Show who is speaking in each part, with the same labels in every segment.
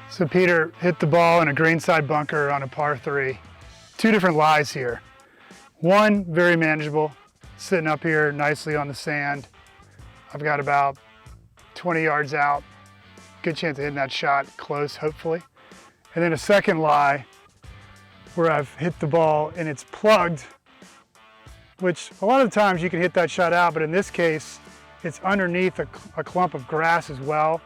Speaker 1: So Peter hit the ball in a greenside bunker on a par 3. Two different lies here. One, very manageable, sitting up here nicely on the sand. I've got about 20 yards out. Good chance of hitting that shot close, hopefully. And then a second lie where I've hit the ball and it's plugged, which a lot of times you can hit that shot out, but in this case, it's underneath a clump of grass as well.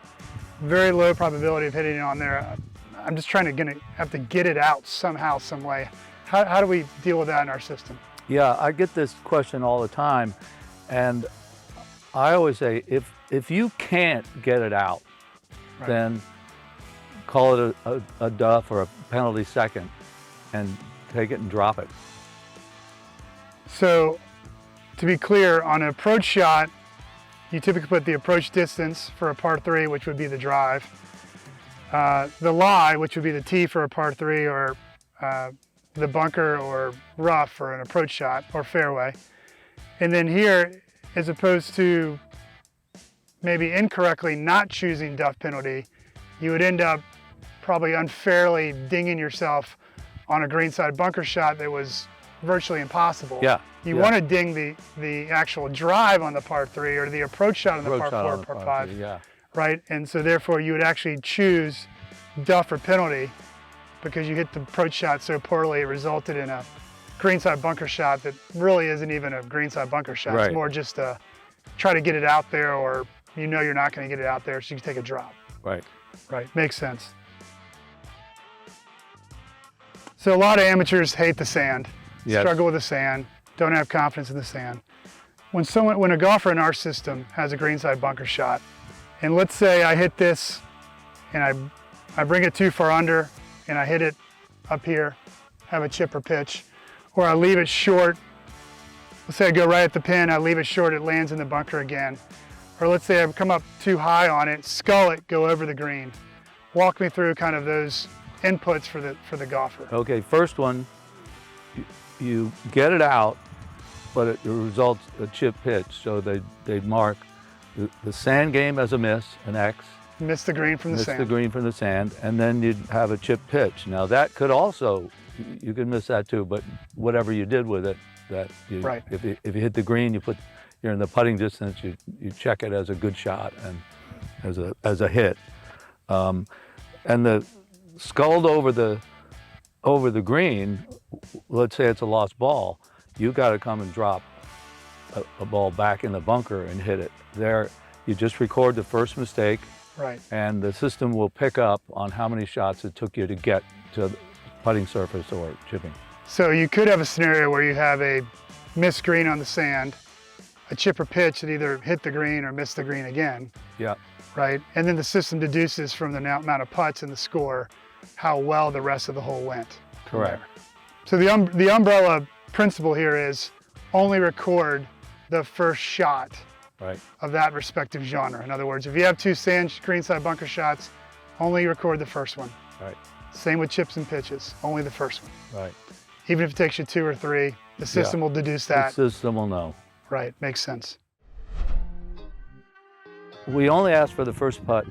Speaker 1: Very low probability of hitting it on there. I'm just trying to have to get it out somehow, some way. How do we deal with that in our system?
Speaker 2: Yeah, I get this question all the time, and I always say, if you can't get it out,
Speaker 1: Right.
Speaker 2: then call it a duff or a penalty second and take it and drop it.
Speaker 1: So to be clear, on an approach shot, you typically put the approach distance for a par 3, which would be the drive. The lie, which would be the tee for a par 3, or the bunker or rough for an approach shot or fairway. And then here, as opposed to maybe incorrectly not choosing duff penalty, you would end up probably unfairly dinging yourself on a greenside bunker shot that was virtually impossible.
Speaker 2: Yeah.
Speaker 1: You want to ding the actual drive on the par 3 or the approach shot on the par 4 or par 5,
Speaker 2: yeah.
Speaker 1: right? And so therefore you would actually choose duff or penalty because you hit the approach shot so poorly it resulted in a greenside bunker shot that really isn't even a greenside bunker shot.
Speaker 2: Right.
Speaker 1: It's more just a try to get it out there, or you know you're not going to get it out there, so you can take a drop.
Speaker 2: Right.
Speaker 1: Right, makes sense. So a lot of amateurs hate the sand,
Speaker 2: Yes.
Speaker 1: struggle with the sand, don't have confidence in the sand. When a golfer in our system has a greenside bunker shot, and let's say I hit this and I bring it too far under and I hit it up here, have a chip or pitch, or I leave it short. Let's say I go right at the pin, I leave it short, it lands in the bunker again. Or let's say I've come up too high on it, scull it, go over the green. Walk me through kind of those inputs for the golfer.
Speaker 2: Okay, first one, you get it out, but it results a chip pitch. So they'd mark the sand game as a miss, an X.
Speaker 1: Miss the green from the
Speaker 2: Miss
Speaker 1: sand.
Speaker 2: the green from the sand, and then you'd have a chip pitch. Now that could also, you could miss that too, but whatever you did with it,
Speaker 1: Right.
Speaker 2: if you hit the green, you're in the putting distance, you check it as a good shot and as a hit. And the sculled over the green, let's say it's a lost ball, you got to come and drop a ball back in the bunker and hit it. There, you just record the first mistake,
Speaker 1: Right.
Speaker 2: and the system will pick up on how many shots it took you to get to the putting surface or chipping.
Speaker 1: So you could have a scenario where you have a missed green on the sand, a chip or pitch that either hit the green or missed the green again,
Speaker 2: Yeah,
Speaker 1: right? And then the system deduces from the amount of putts in the score how well the rest of the hole went.
Speaker 2: correct.
Speaker 1: So the umbrella principle here is only record the first shot
Speaker 2: Right,
Speaker 1: of that respective genre. In other words, if you have two sand greenside bunker shots, only record the first one.
Speaker 2: right,
Speaker 1: Same with chips and pitches, only the first one.
Speaker 2: right.
Speaker 1: Even if it takes you 2 or 3, the system will deduce that.
Speaker 2: The system will know.
Speaker 1: Right, makes sense.
Speaker 2: We only ask for the first putt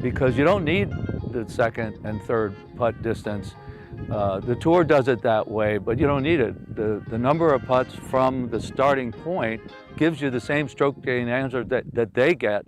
Speaker 2: because you don't need the second and third putt distance. The tour does it that way, but you don't need it. The number of putts from the starting point gives you the same stroke gain answer that they get